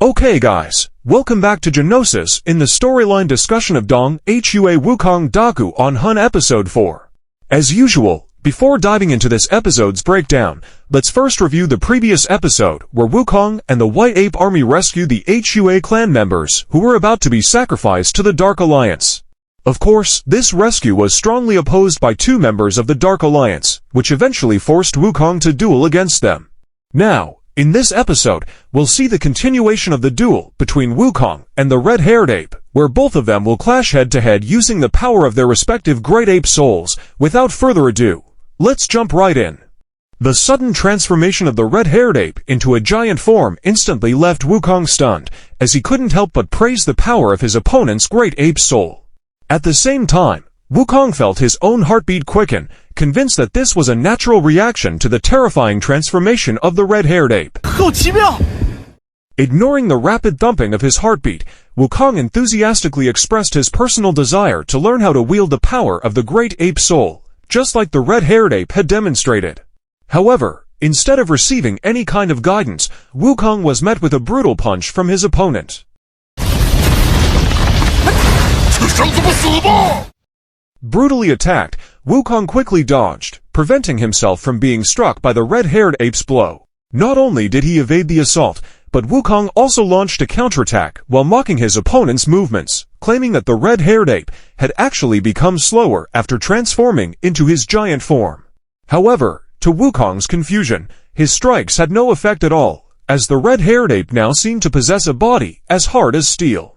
Okay guys, welcome back to Genosis in the storyline discussion of Dong Hua Wukong Daku on Hun Episode 4. As usual, before diving into this episode's breakdown, let's first review the previous episode where Wukong and the White Ape Army rescued the Hua clan members who were about to be sacrificed to the Dark Alliance. Of course, this rescue was strongly opposed by two members of the Dark Alliance, which eventually forced Wukong to duel against them. Now, in this episode, we'll see the continuation of the duel between Wukong and the red-haired ape, where both of them will clash head-to-head using the power of their respective great ape souls. Without further ado, let's jump right in. The sudden transformation of the red-haired ape into a giant form instantly left Wukong stunned, as he couldn't help but praise the power of his opponent's great ape soul. At the same time, Wukong felt his own heartbeat quicken, convinced that this was a natural reaction to the terrifying transformation of the red-haired ape. Ignoring the rapid thumping of his heartbeat, Wukong enthusiastically expressed his personal desire to learn how to wield the power of the great ape soul, just like the red-haired ape had demonstrated. However, instead of receiving any kind of guidance, Wukong was met with a brutal punch from his opponent. Brutally attacked, Wukong quickly dodged, preventing himself from being struck by the red-haired ape's blow. Not only did he evade the assault, but Wukong also launched a counterattack while mocking his opponent's movements, claiming that the red-haired ape had actually become slower after transforming into his giant form. However, to Wukong's confusion, his strikes had no effect at all, as the red-haired ape now seemed to possess a body as hard as steel.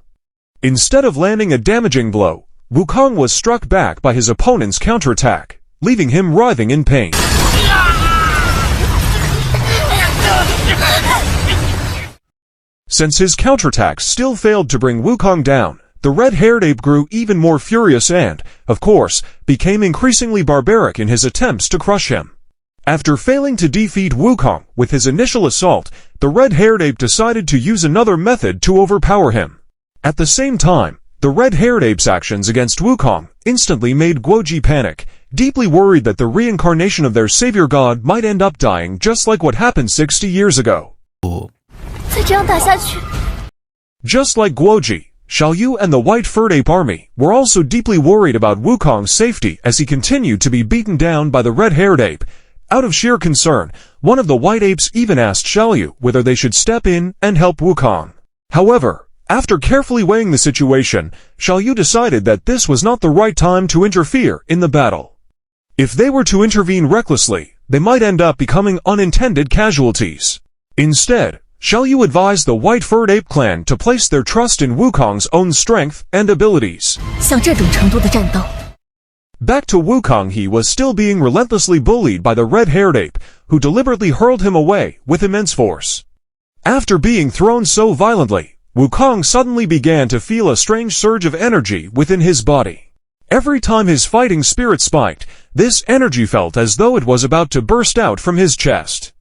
Instead of landing a damaging blow, Wukong was struck back by his opponent's counterattack, leaving him writhing in pain. Since his counterattacks still failed to bring Wukong down, the red-haired ape grew even more furious and, of course, became increasingly barbaric in his attempts to crush him. After failing to defeat Wukong with his initial assault, the red-haired ape decided to use another method to overpower him. At the same time, the red-haired ape's actions against Wukong instantly made Guoji panic, deeply worried that the reincarnation of their savior god might end up dying just like what happened 60 years ago. Just like Guoji, Xiaoyu and the white-furred ape army were also deeply worried about Wukong's safety as he continued to be beaten down by the red-haired ape. Out of sheer concern, one of the white apes even asked Xiaoyu whether they should step in and help Wukong. However, after carefully weighing the situation, Xiaoyu decided that this was not the right time to interfere in the battle. If they were to intervene recklessly, they might end up becoming unintended casualties. Instead, Xiaoyu advised the white-furred ape clan to place their trust in Wukong's own strength and abilities. Back to Wukong, he was still being relentlessly bullied by the red-haired ape, who deliberately hurled him away with immense force. After being thrown so violently, Wukong suddenly began to feel a strange surge of energy within his body. Every time his fighting spirit spiked, this energy felt as though it was about to burst out from his chest.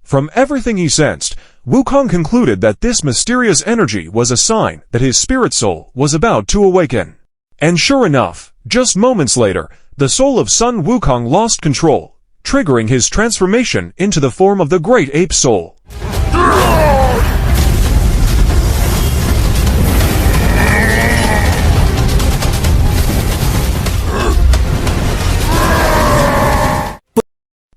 From everything he sensed, Wukong concluded that this mysterious energy was a sign that his spirit soul was about to awaken. And sure enough, just moments later, the soul of Sun Wukong lost control, triggering his transformation into the form of the great ape soul.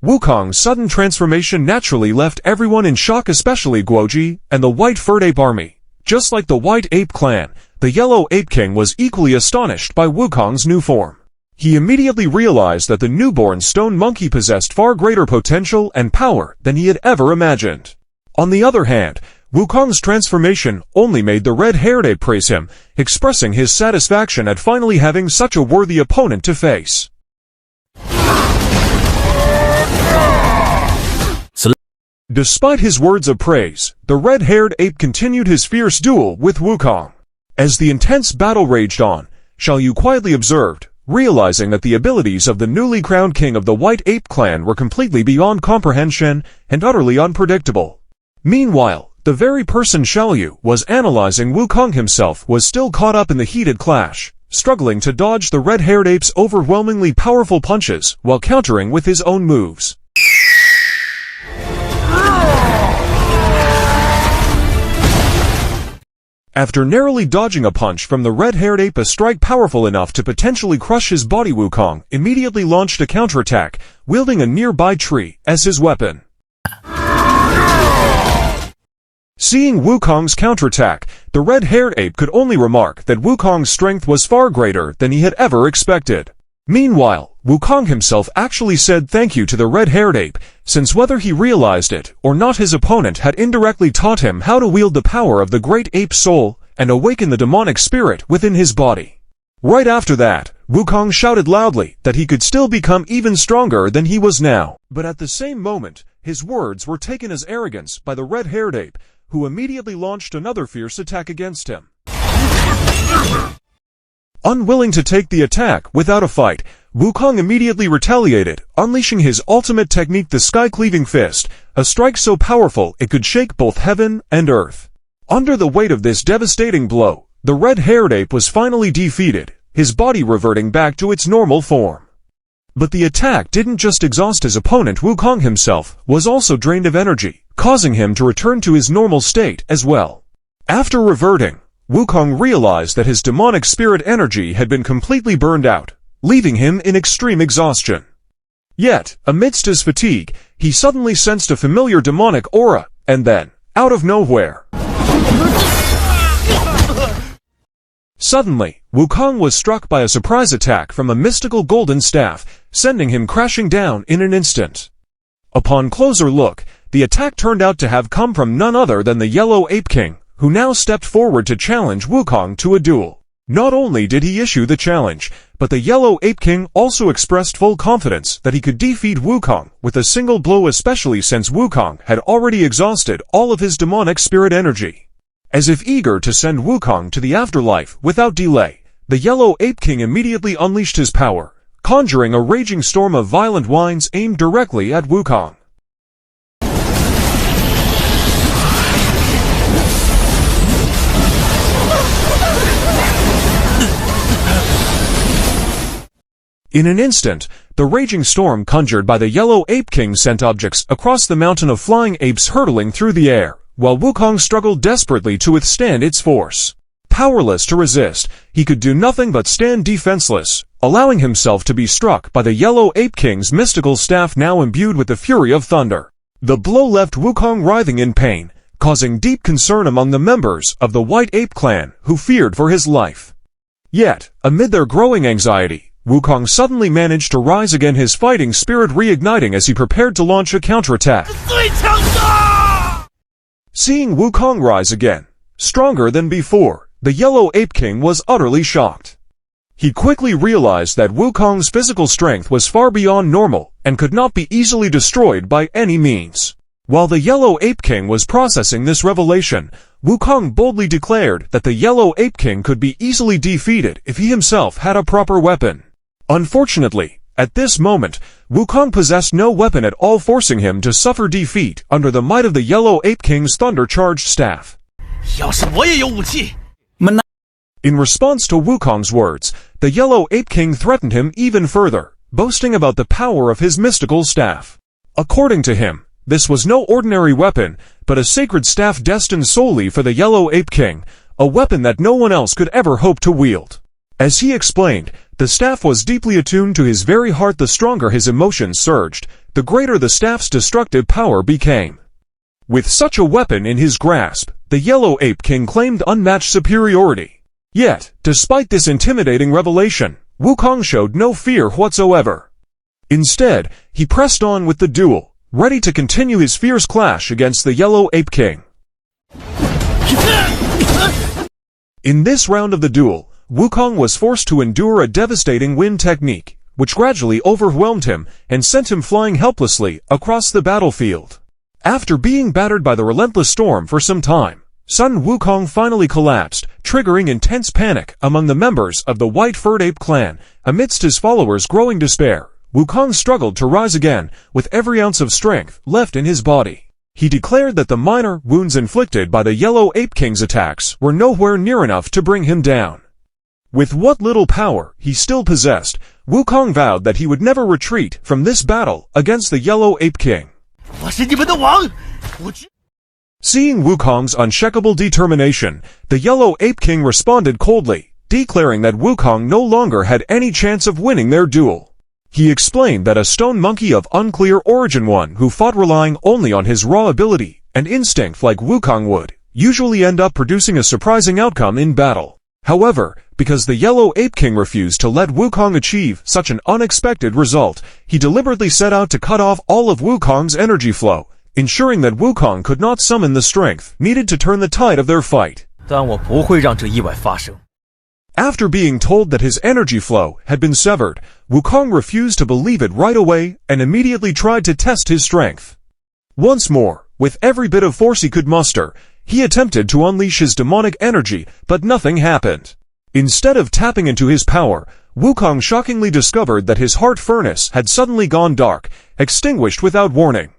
Wukong's sudden transformation naturally left everyone in shock, especially Guoji and the white-furred ape army. Just like the White Ape clan, the Yellow Ape King was equally astonished by Wukong's new form. He immediately realized that the newborn stone monkey possessed far greater potential and power than he had ever imagined. On the other hand, Wukong's transformation only made the red-haired ape praise him, expressing his satisfaction at finally having such a worthy opponent to face. Despite his words of praise, the red-haired ape continued his fierce duel with Wukong. As the intense battle raged on, Xiaoyu quietly observed, realizing that the abilities of the newly crowned king of the White Ape clan were completely beyond comprehension and utterly unpredictable. Meanwhile, the very person Xiaoyu was analyzing Wukong himself was still caught up in the heated clash, struggling to dodge the red-haired ape's overwhelmingly powerful punches while countering with his own moves. After narrowly dodging a punch from the red-haired ape, a strike powerful enough to potentially crush his body, Wukong immediately launched a counterattack, wielding a nearby tree as his weapon. Seeing Wukong's counterattack, the red-haired ape could only remark that Wukong's strength was far greater than he had ever expected. Meanwhile, Wukong himself actually said thank you to the red-haired ape, since whether he realized it or not, his opponent had indirectly taught him how to wield the power of the great ape soul and awaken the demonic spirit within his body. Right after that, Wukong shouted loudly that he could still become even stronger than he was now. But at the same moment, his words were taken as arrogance by the red-haired ape, who immediately launched another fierce attack against him. Unwilling to take the attack without a fight, Wukong immediately retaliated, unleashing his ultimate technique, the sky-cleaving fist, a strike so powerful it could shake both heaven and earth. Under the weight of this devastating blow, the red-haired ape was finally defeated, his body reverting back to its normal form. But the attack didn't just exhaust his opponent. Wukong himself was also drained of energy, causing him to return to his normal state as well. After reverting, Wukong realized that his demonic spirit energy had been completely burned out, leaving him in extreme exhaustion. Yet, amidst his fatigue, he suddenly sensed a familiar demonic aura, and then, out of nowhere, suddenly, Wukong was struck by a surprise attack from a mystical golden staff, sending him crashing down in an instant. Upon closer look, the attack turned out to have come from none other than the Yellow Ape King, who now stepped forward to challenge Wukong to a duel. Not only did he issue the challenge, but the Yellow Ape King also expressed full confidence that he could defeat Wukong with a single blow, especially since Wukong had already exhausted all of his demonic spirit energy. As if eager to send Wukong to the afterlife without delay, the Yellow Ape King immediately unleashed his power, conjuring a raging storm of violent winds aimed directly at Wukong. In an instant, the raging storm conjured by the Yellow Ape King sent objects across the mountain of flying apes hurtling through the air, while Wukong struggled desperately to withstand its force. Powerless to resist, he could do nothing but stand defenseless, allowing himself to be struck by the Yellow Ape King's mystical staff, now imbued with the fury of thunder. The blow left Wukong writhing in pain, causing deep concern among the members of the White Ape clan, who feared for his life. Yet, amid their growing anxiety, Wukong suddenly managed to rise again, his fighting spirit reigniting as he prepared to launch a counterattack. Seeing Wukong rise again, stronger than before, the Yellow Ape King was utterly shocked. He quickly realized that Wukong's physical strength was far beyond normal and could not be easily destroyed by any means. While the Yellow Ape King was processing this revelation, Wukong boldly declared that the Yellow Ape King could be easily defeated if he himself had a proper weapon. Unfortunately, at this moment, Wukong possessed no weapon at all, forcing him to suffer defeat under the might of the Yellow Ape King's thunder-charged staff. In response to Wukong's words, the Yellow Ape King threatened him even further, boasting about the power of his mystical staff. According to him, this was no ordinary weapon, but a sacred staff destined solely for the Yellow Ape King, a weapon that no one else could ever hope to wield. As he explained, the staff was deeply attuned to his very heart. The stronger his emotions surged, the greater the staff's destructive power became. With such a weapon in his grasp, the Yellow Ape King claimed unmatched superiority. Yet, despite this intimidating revelation, Wukong showed no fear whatsoever. Instead, he pressed on with the duel, ready to continue his fierce clash against the Yellow Ape King. In this round of the duel, Wukong was forced to endure a devastating wind technique, which gradually overwhelmed him and sent him flying helplessly across the battlefield. After being battered by the relentless storm for some time, Sun Wukong finally collapsed, triggering intense panic among the members of the White-Furred Ape clan. Amidst his followers' growing despair, Wukong struggled to rise again, with every ounce of strength left in his body. He declared that the minor wounds inflicted by the Yellow Ape King's attacks were nowhere near enough to bring him down. With what little power he still possessed, Wukong vowed that he would never retreat from this battle against the Yellow Ape King. Seeing Wukong's unshakable determination, the Yellow Ape King responded coldly, declaring that Wukong no longer had any chance of winning their duel. He explained that a stone monkey of unclear origin, one who fought relying only on his raw ability and instinct like Wukong would, usually end up producing a surprising outcome in battle. However, because the Yellow Ape King refused to let Wukong achieve such an unexpected result, he deliberately set out to cut off all of Wukong's energy flow, ensuring that Wukong could not summon the strength needed to turn the tide of their fight. 但我不会让这意外发生。 After being told that his energy flow had been severed, Wukong refused to believe it right away and immediately tried to test his strength. Once more, with every bit of force he could muster, he attempted to unleash his demonic energy, but nothing happened. Instead of tapping into his power, Wukong shockingly discovered that his heart furnace had suddenly gone dark, extinguished without warning.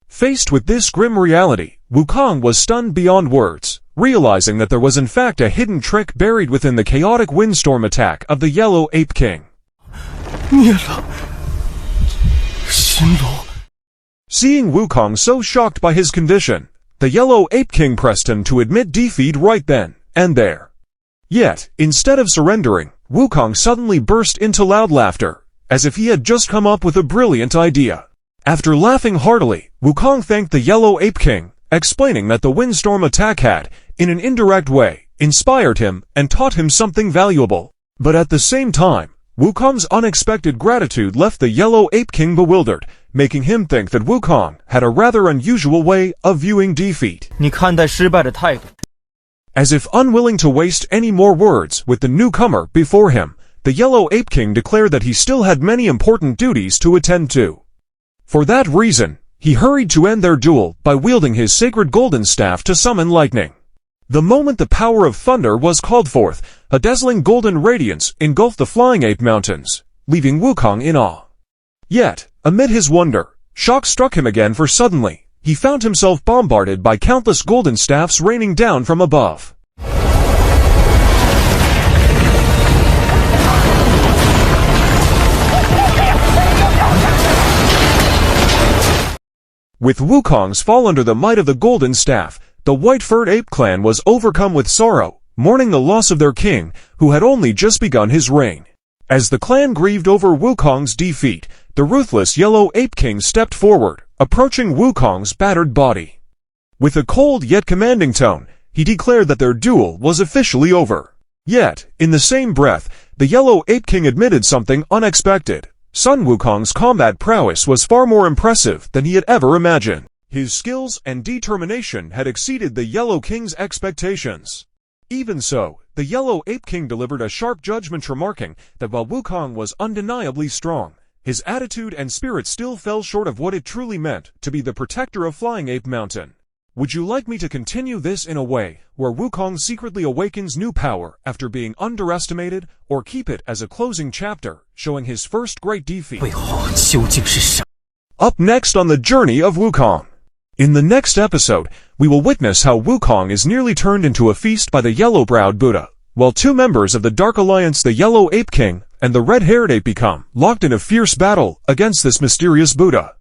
Faced with this grim reality, Wukong was stunned beyond words, realizing that there was in fact a hidden trick buried within the chaotic windstorm attack of the Yellow Ape King. 灭了心龙。 Seeing Wukong so shocked by his condition, the Yellow Ape King pressed him to admit defeat right then and there. Yet, instead of surrendering, Wukong suddenly burst into loud laughter, as if he had just come up with a brilliant idea. After laughing heartily, Wukong thanked the Yellow Ape King, explaining that the windstorm attack had, in an indirect way, inspired him and taught him something valuable. But at the same time, Wukong's unexpected gratitude left the Yellow Ape King bewildered, making him think that Wukong had a rather unusual way of viewing defeat. 你看待失败的态度。 As if unwilling to waste any more words with the newcomer before him, the Yellow Ape King declared that he still had many important duties to attend to. For that reason, he hurried to end their duel by wielding his sacred golden staff to summon lightning. The moment the power of thunder was called forth, a dazzling golden radiance engulfed the flying ape mountains, leaving Wukong in awe. Yet, amid his wonder, shock struck him again, for suddenly, he found himself bombarded by countless golden staffs raining down from above. With Wukong's fall under the might of the golden staff, the white-furred ape clan was overcome with sorrow, mourning the loss of their king, who had only just begun his reign. As the clan grieved over Wukong's defeat, the ruthless Yellow Ape King stepped forward, approaching Wukong's battered body. With a cold yet commanding tone, he declared that their duel was officially over. Yet, in the same breath, the Yellow Ape King admitted something unexpected. Sun Wukong's combat prowess was far more impressive than he had ever imagined. His skills and determination had exceeded the Yellow King's expectations. Even so, the Yellow Ape King delivered a sharp judgment, remarking that while Wukong was undeniably strong, his attitude and spirit still fell short of what it truly meant to be the protector of Flying Ape Mountain. Would you like me to continue this in a way where Wukong secretly awakens new power after being underestimated, or keep it as a closing chapter, showing his first great defeat? 背后究竟是啥？ Up next on the journey of Wukong. In the next episode, we will witness how Wukong is nearly turned into a feast by the yellow-browed Buddha, while two members of the Dark Alliance, the Yellow Ape King and the Red-Haired Ape, become locked in a fierce battle against this mysterious Buddha.